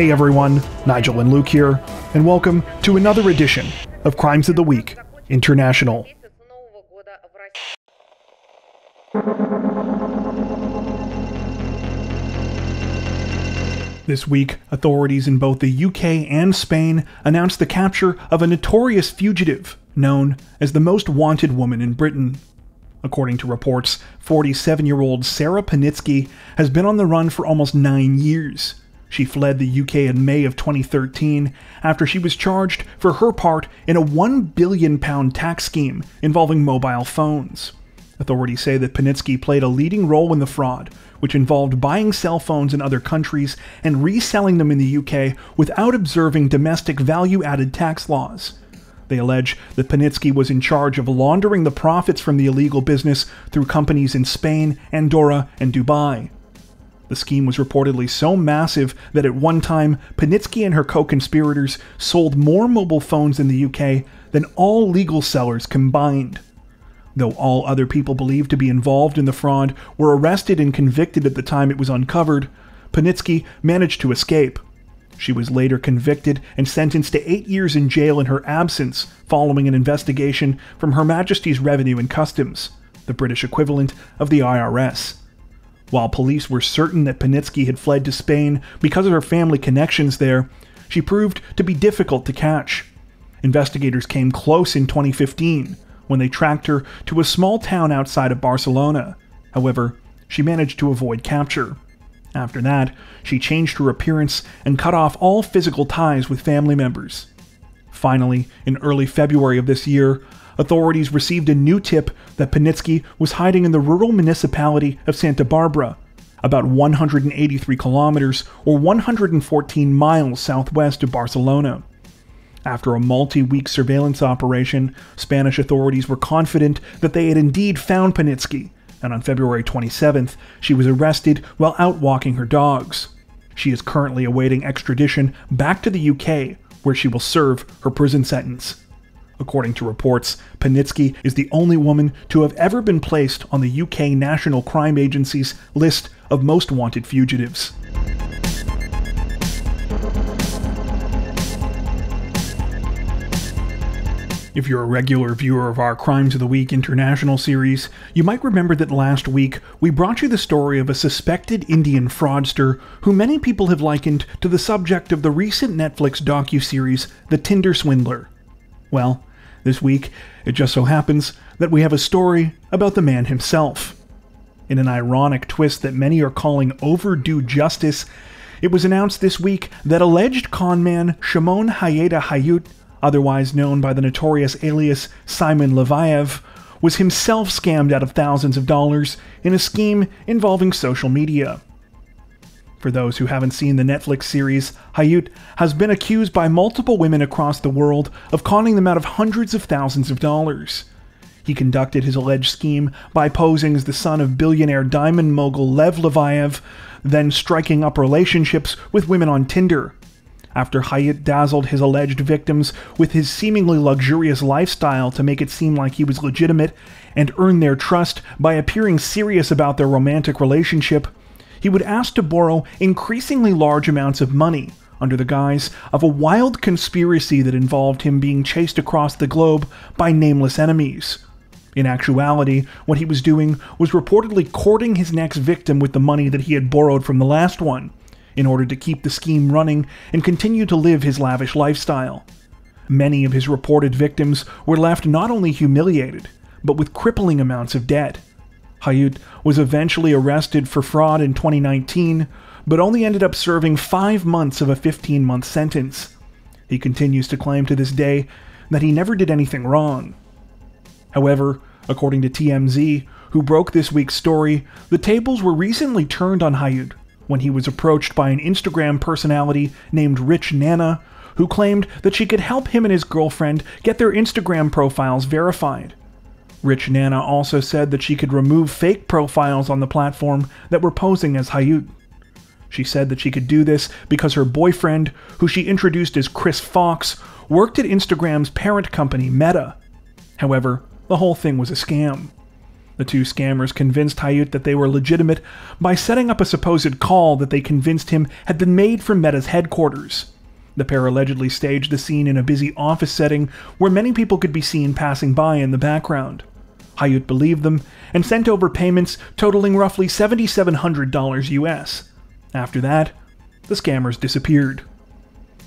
Hey everyone, Nigel and Luke here, and welcome to another edition of Crimes of the Week International. This week, authorities in both the UK and Spain announced the capture of a notorious fugitive known as the most wanted woman in Britain. According to reports, 47-year-old Sarah Panitsky has been on the run for almost 9 years. She fled the UK in May of 2013 after she was charged for her part in a £1 billion tax scheme involving mobile phones. Authorities say that Panitsky played a leading role in the fraud, which involved buying cell phones in other countries and reselling them in the UK without observing domestic value-added tax laws. They allege that Panitsky was in charge of laundering the profits from the illegal business through companies in Spain, Andorra, and Dubai. The scheme was reportedly so massive that at one time, Panitsky and her co-conspirators sold more mobile phones in the UK than all legal sellers combined. Though all other people believed to be involved in the fraud were arrested and convicted at the time it was uncovered, Panitsky managed to escape. She was later convicted and sentenced to 8 years in jail in her absence following an investigation from Her Majesty's Revenue and Customs, the British equivalent of the IRS. While police were certain that Panitsky had fled to Spain because of her family connections there, she proved to be difficult to catch. Investigators came close in 2015 when they tracked her to a small town outside of Barcelona. However, she managed to avoid capture. After that, she changed her appearance and cut off all physical ties with family members. Finally, in early February of this year, authorities received a new tip that Panitsky was hiding in the rural municipality of Santa Barbara, about 183 kilometers or 114 miles southwest of Barcelona. After a multi-week surveillance operation, Spanish authorities were confident that they had indeed found Panitsky, and on February 27th, she was arrested while out walking her dogs. She is currently awaiting extradition back to the UK, where she will serve her prison sentence. According to reports, Panitsky is the only woman to have ever been placed on the UK National Crime Agency's list of most wanted fugitives. If you're a regular viewer of our Crimes of the Week International series, you might remember that last week we brought you the story of a suspected Indian fraudster who many people have likened to the subject of the recent Netflix docuseries The Tinder Swindler. Well, this week, it just so happens that we have a story about the man himself. In an ironic twist that many are calling overdue justice, it was announced this week that alleged conman Shimon Hayeda Hayut, otherwise known by the notorious alias Simon Levayev, was himself scammed out of thousands of dollars in a scheme involving social media. For those who haven't seen the Netflix series, Hayut has been accused by multiple women across the world of conning them out of hundreds of thousands of dollars. He conducted his alleged scheme by posing as the son of billionaire diamond mogul Lev Levayev, then striking up relationships with women on Tinder. After Hayut dazzled his alleged victims with his seemingly luxurious lifestyle to make it seem like he was legitimate and earn their trust by appearing serious about their romantic relationship, he would ask to borrow increasingly large amounts of money under the guise of a wild conspiracy that involved him being chased across the globe by nameless enemies. In actuality, what he was doing was reportedly courting his next victim with the money that he had borrowed from the last one, in order to keep the scheme running and continue to live his lavish lifestyle. Many of his reported victims were left not only humiliated, but with crippling amounts of debt. Hayut was eventually arrested for fraud in 2019, but only ended up serving 5 months of a 15-month sentence. He continues to claim to this day that he never did anything wrong. However, according to TMZ, who broke this week's story, the tables were recently turned on Hayut when he was approached by an Instagram personality named Rich Nana, who claimed that she could help him and his girlfriend get their Instagram profiles verified. Rich Nana also said that she could remove fake profiles on the platform that were posing as Hayut. She said that she could do this because her boyfriend, who she introduced as Chris Fox, worked at Instagram's parent company, Meta. However, the whole thing was a scam. The two scammers convinced Hayut that they were legitimate by setting up a supposed call that they convinced him had been made from Meta's headquarters. The pair allegedly staged the scene in a busy office setting where many people could be seen passing by in the background. Hayut believed them and sent over payments totaling roughly $7,700 US. After that, the scammers disappeared.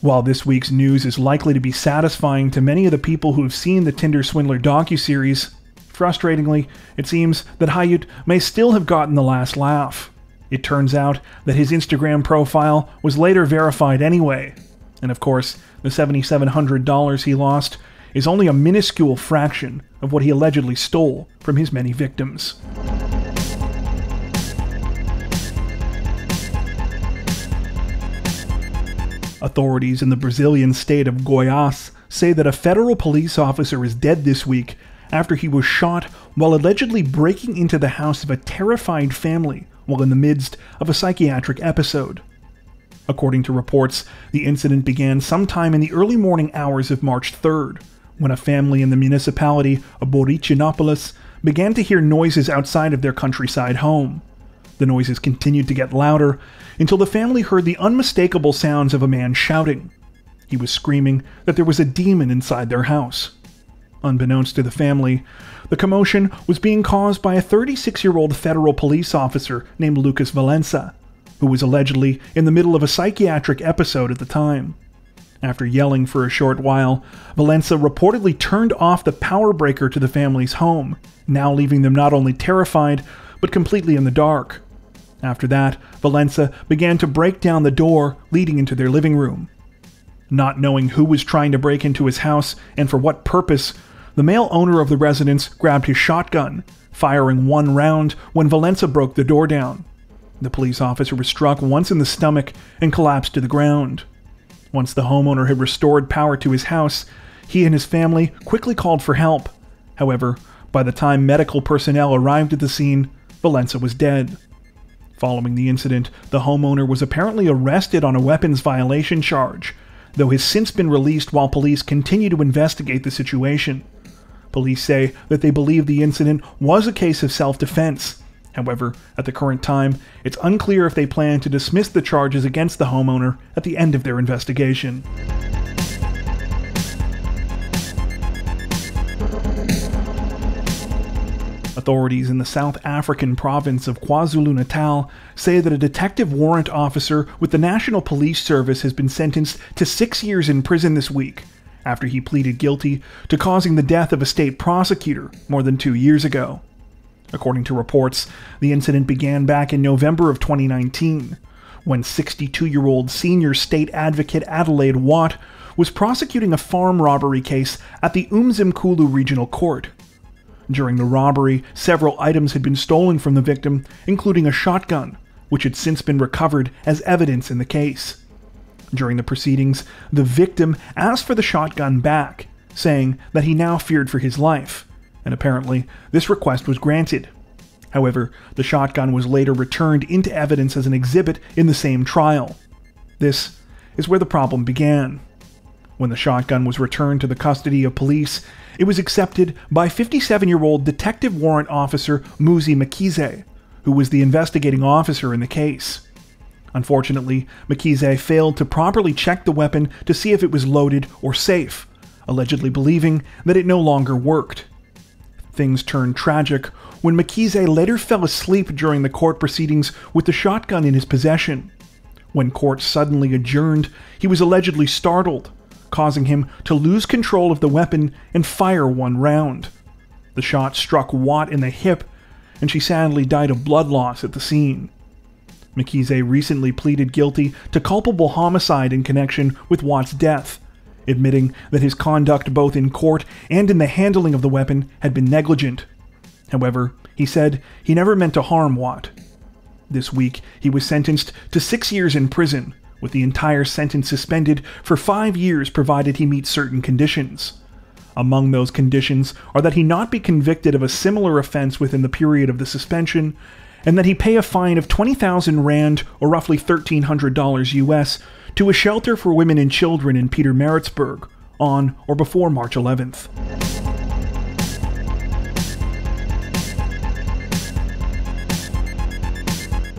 While this week's news is likely to be satisfying to many of the people who have seen the Tinder Swindler docuseries, frustratingly, it seems that Hayut may still have gotten the last laugh. It turns out that his Instagram profile was later verified anyway. And of course, the $7,700 he lost is only a minuscule fraction of what he allegedly stole from his many victims. Authorities in the Brazilian state of Goiás say that a federal police officer is dead this week after he was shot while allegedly breaking into the house of a terrified family while in the midst of a psychiatric episode. According to reports, the incident began sometime in the early morning hours of March 3rd, when a family in the municipality of Boricinópolis began to hear noises outside of their countryside home. The noises continued to get louder until the family heard the unmistakable sounds of a man shouting. He was screaming that there was a demon inside their house. Unbeknownst to the family, the commotion was being caused by a 36-year-old federal police officer named Lucas Valença, who was allegedly in the middle of a psychiatric episode at the time. After yelling for a short while, Valença reportedly turned off the power breaker to the family's home, now leaving them not only terrified, but completely in the dark. After that, Valença began to break down the door leading into their living room. Not knowing who was trying to break into his house and for what purpose, the male owner of the residence grabbed his shotgun, firing one round when Valença broke the door down. The police officer was struck once in the stomach and collapsed to the ground. Once the homeowner had restored power to his house, he and his family quickly called for help. However, by the time medical personnel arrived at the scene, Valença was dead. Following the incident, the homeowner was apparently arrested on a weapons violation charge, though has since been released while police continue to investigate the situation. Police say that they believe the incident was a case of self-defense. However, at the current time, it's unclear if they plan to dismiss the charges against the homeowner at the end of their investigation. Authorities in the South African province of KwaZulu-Natal say that a detective warrant officer with the National Police Service has been sentenced to 6 years in prison this week, after he pleaded guilty to causing the death of a state prosecutor more than 2 years ago. According to reports, the incident began back in November of 2019, when 62-year-old senior state advocate Adelaide Watt was prosecuting a farm robbery case at the Umzimkhulu Regional Court. During the robbery, several items had been stolen from the victim, including a shotgun, which had since been recovered as evidence in the case. During the proceedings, the victim asked for the shotgun back, saying that he now feared for his life, and apparently this request was granted. However, the shotgun was later returned into evidence as an exhibit in the same trial. This is where the problem began. When the shotgun was returned to the custody of police, it was accepted by 57-year-old detective warrant officer Muzi Mkhize, who was the investigating officer in the case. Unfortunately, Mkhize failed to properly check the weapon to see if it was loaded or safe, allegedly believing that it no longer worked. Things turned tragic when Mkhize later fell asleep during the court proceedings with the shotgun in his possession. When court suddenly adjourned, he was allegedly startled, causing him to lose control of the weapon and fire one round. The shot struck Watt in the hip, and she sadly died of blood loss at the scene. Mkhize recently pleaded guilty to culpable homicide in connection with Watt's death, admitting that his conduct both in court and in the handling of the weapon had been negligent. However, he said he never meant to harm Watt. This week, he was sentenced to 6 years in prison, with the entire sentence suspended for 5 years provided he meets certain conditions. Among those conditions are that he not be convicted of a similar offense within the period of the suspension, and that he pay a fine of 20,000 rand, or roughly $1,300 US, to a shelter for women and children in Pietermaritzburg on or before March 11th.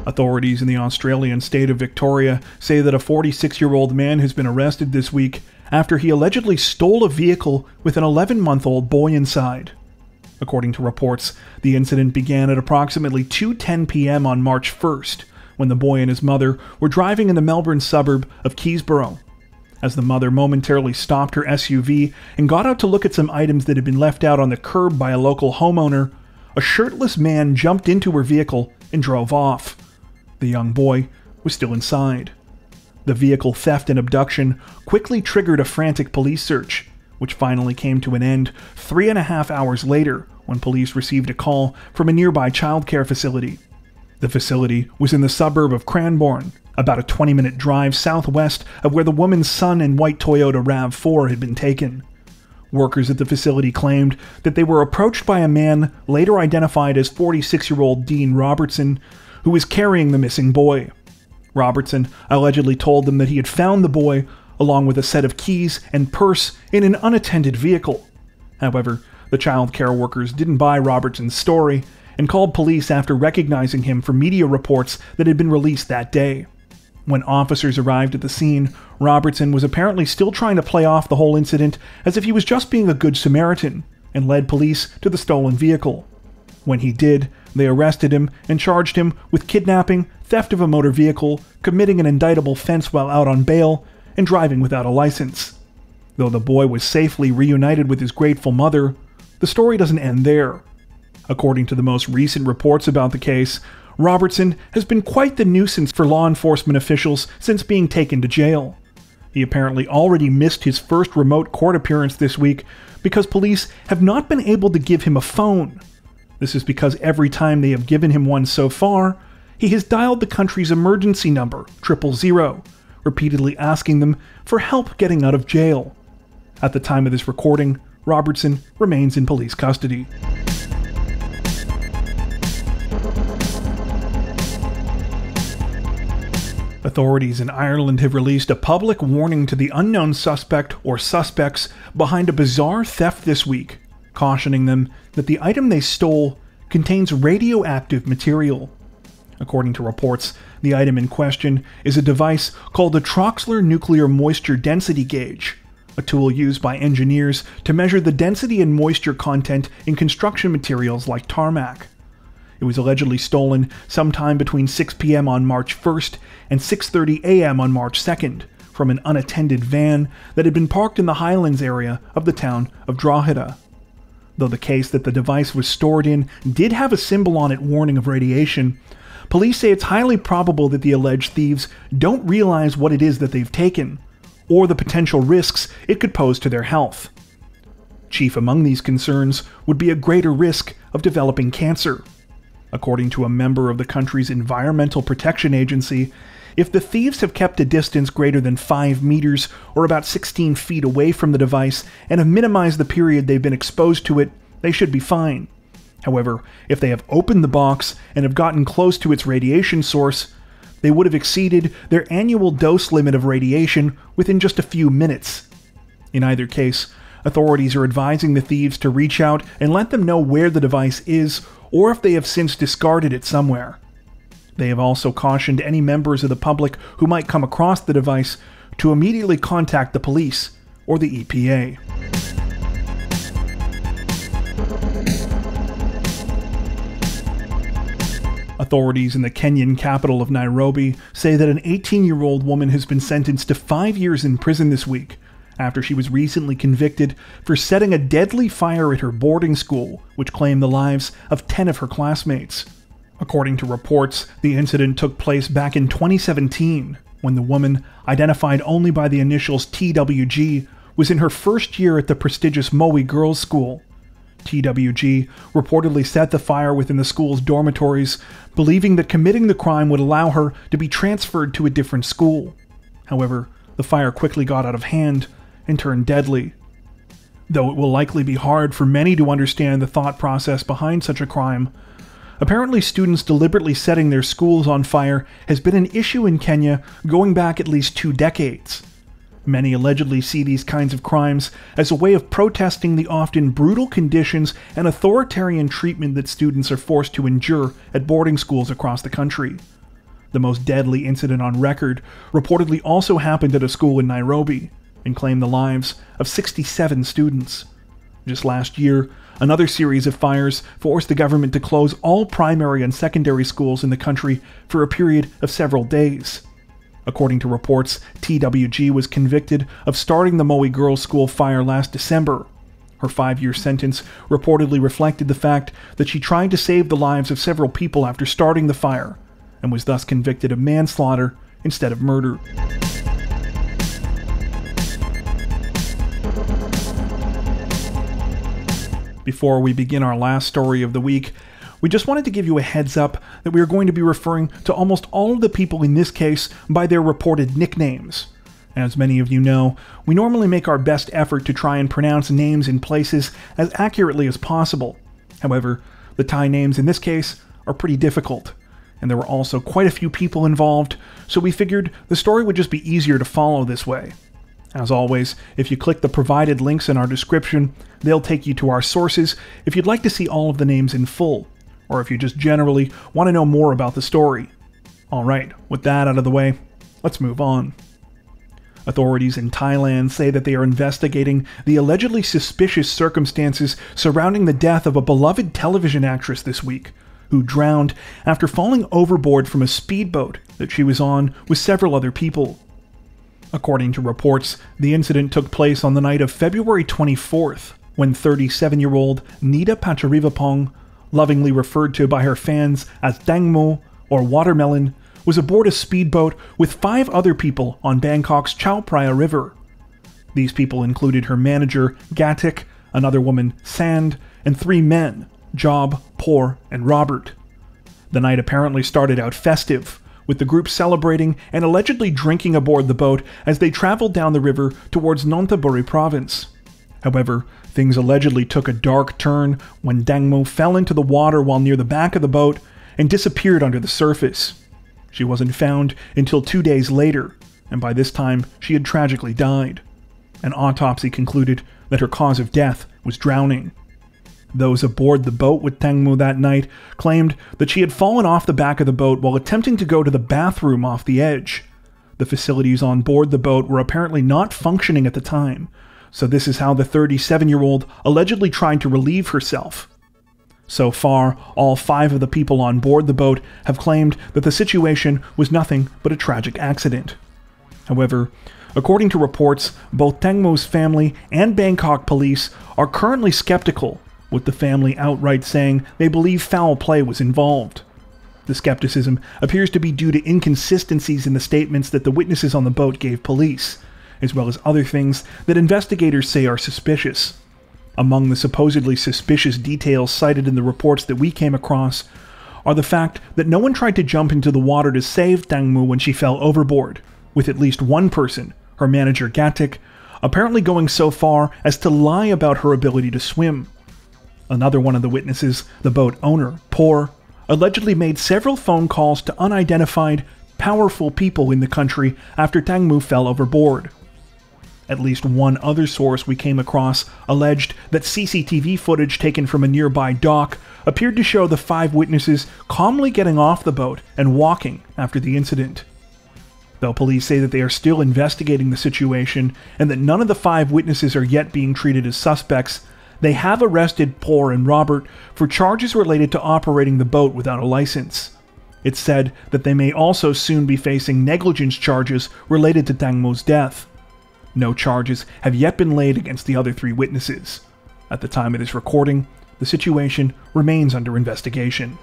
Authorities in the Australian state of Victoria say that a 46-year-old man has been arrested this week after he allegedly stole a vehicle with an 11-month-old boy inside. According to reports, the incident began at approximately 2:10 p.m. on March 1st, when the boy and his mother were driving in the Melbourne suburb of Keysborough. As the mother momentarily stopped her SUV and got out to look at some items that had been left out on the curb by a local homeowner, a shirtless man jumped into her vehicle and drove off. The young boy was still inside. The vehicle theft and abduction quickly triggered a frantic police search, which finally came to an end 3.5 hours later when police received a call from a nearby childcare facility. The facility was in the suburb of Cranbourne, about a 20-minute drive southwest of where the woman's son and white Toyota RAV4 had been taken. Workers at the facility claimed that they were approached by a man later identified as 46-year-old Dean Robertson, who was carrying the missing boy. Robertson allegedly told them that he had found the boy along with a set of keys and purse in an unattended vehicle. However, the child care workers didn't buy Robertson's story and called police after recognizing him from media reports that had been released that day. When officers arrived at the scene, Robertson was apparently still trying to play off the whole incident as if he was just being a good Samaritan and led police to the stolen vehicle. When he did, they arrested him and charged him with kidnapping, theft of a motor vehicle, committing an indictable offense while out on bail, and driving without a license. Though the boy was safely reunited with his grateful mother, the story doesn't end there. According to the most recent reports about the case, Robertson has been quite the nuisance for law enforcement officials since being taken to jail. He apparently already missed his first remote court appearance this week because police have not been able to give him a phone. This is because every time they have given him one so far, he has dialed the country's emergency number, 000, repeatedly asking them for help getting out of jail. At the time of this recording, Robertson remains in police custody. Authorities in Ireland have released a public warning to the unknown suspect or suspects behind a bizarre theft this week, cautioning them that the item they stole contains radioactive material. According to reports, the item in question is a device called the Troxler Nuclear Moisture Density Gauge, a tool used by engineers to measure the density and moisture content in construction materials like tarmac. It was allegedly stolen sometime between 6 p.m. on March 1st and 6:30 a.m. on March 2nd from an unattended van that had been parked in the Highlands area of the town of DROGHEDA. Though the case that the device was stored in did have a symbol on it warning of radiation, police say it's highly probable that the alleged thieves don't realize what it is that they've taken, or the potential risks it could pose to their health. Chief among these concerns would be a greater risk of developing cancer. According to a member of the country's Environmental Protection Agency, if the thieves have kept a distance greater than 5 meters or about 16 feet away from the device and have minimized the period they've been exposed to it, they should be fine. However, if they have opened the box and have gotten close to its radiation source, they would have exceeded their annual dose limit of radiation within just a few minutes. In either case, authorities are advising the thieves to reach out and let them know where the device is or if they have since discarded it somewhere. They have also cautioned any members of the public who might come across the device to immediately contact the police or the EPA. Authorities in the Kenyan capital of Nairobi say that an 18-year-old woman has been sentenced to 5 years in prison this week after she was recently convicted for setting a deadly fire at her boarding school, which claimed the lives of 10 of her classmates. According to reports, the incident took place back in 2017, when the woman, identified only by the initials TWG, was in her first year at the prestigious Moe Girls' School. TWG reportedly set the fire within the school's dormitories, believing that committing the crime would allow her to be transferred to a different school. However, the fire quickly got out of hand and turned deadly. Though it will likely be hard for many to understand the thought process behind such a crime, apparently students deliberately setting their schools on fire has been an issue in Kenya going back at least 2 decades. Many allegedly see these kinds of crimes as a way of protesting the often brutal conditions and authoritarian treatment that students are forced to endure at boarding schools across the country. The most deadly incident on record reportedly also happened at a school in Nairobi and claimed the lives of 67 students. Just last year, another series of fires forced the government to close all primary and secondary schools in the country for a period of several days. According to reports, TWG was convicted of starting the Moe Girls' School fire last December. Her 5-year sentence reportedly reflected the fact that she tried to save the lives of several people after starting the fire, and was thus convicted of manslaughter instead of murder. Before we begin our last story of the week, we just wanted to give you a heads up that we are going to be referring to almost all of the people in this case by their reported nicknames. As many of you know, we normally make our best effort to try and pronounce names in places as accurately as possible. However, the Thai names in this case are pretty difficult, and there were also quite a few people involved, so we figured the story would just be easier to follow this way. As always, if you click the provided links in our description, they'll take you to our sources if you'd like to see all of the names in full, or if you just generally want to know more about the story. Alright, with that out of the way, let's move on. Authorities in Thailand say that they are investigating the allegedly suspicious circumstances surrounding the death of a beloved television actress this week, who drowned after falling overboard from a speedboat that she was on with several other people. According to reports, the incident took place on the night of February 24th, when 37-year-old Nita Pacharivapong, lovingly referred to by her fans as Dangmo or Watermelon, was aboard a speedboat with 5 other people on Bangkok's Chao Phraya River. These people included her manager, Gatik, another woman, Sand, and 3 men, Job, Por, and Robert. The night apparently started out festive, with the group celebrating and allegedly drinking aboard the boat as they traveled down the river towards Nonthaburi province. However, things allegedly took a dark turn when Dangmo fell into the water while near the back of the boat and disappeared under the surface. She wasn't found until 2 days later, and by this time she had tragically died. An autopsy concluded that her cause of death was drowning. Those aboard the boat with Dangmo that night claimed that she had fallen off the back of the boat while attempting to go to the bathroom off the edge. The facilities on board the boat were apparently not functioning at the time, so this is how the 37-year-old allegedly tried to relieve herself. So far, all 5 of the people on board the boat have claimed that the situation was nothing but a tragic accident. However, according to reports, both Dangmo's family and Bangkok police are currently skeptical, with the family outright saying they believe foul play was involved. The skepticism appears to be due to inconsistencies in the statements that the witnesses on the boat gave police, as well as other things that investigators say are suspicious. Among the supposedly suspicious details cited in the reports that we came across are the fact that no one tried to jump into the water to save Dangmo when she fell overboard, with at least one person, her manager Gatik, apparently going so far as to lie about her ability to swim. Another one of the witnesses, the boat owner, Por, allegedly made several phone calls to unidentified, powerful people in the country after Dangmo fell overboard. At least one other source we came across alleged that CCTV footage taken from a nearby dock appeared to show the 5 witnesses calmly getting off the boat and walking after the incident. Though police say that they are still investigating the situation and that none of the 5 witnesses are yet being treated as suspects, they have arrested Por and Robert for charges related to operating the boat without a license. It's said that they may also soon be facing negligence charges related to Dangmo's death. No charges have yet been laid against the other 3 witnesses. At the time of this recording, the situation remains under investigation.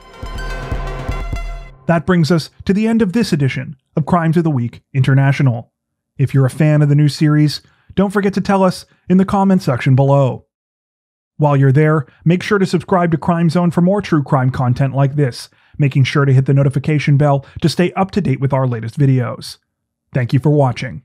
That brings us to the end of this edition of Crimes of the Week International. If you're a fan of the new series, don't forget to tell us in the comments section below. While you're there, make sure to subscribe to Crime Zone for more true crime content like this, making sure to hit the notification bell to stay up to date with our latest videos. Thank you for watching.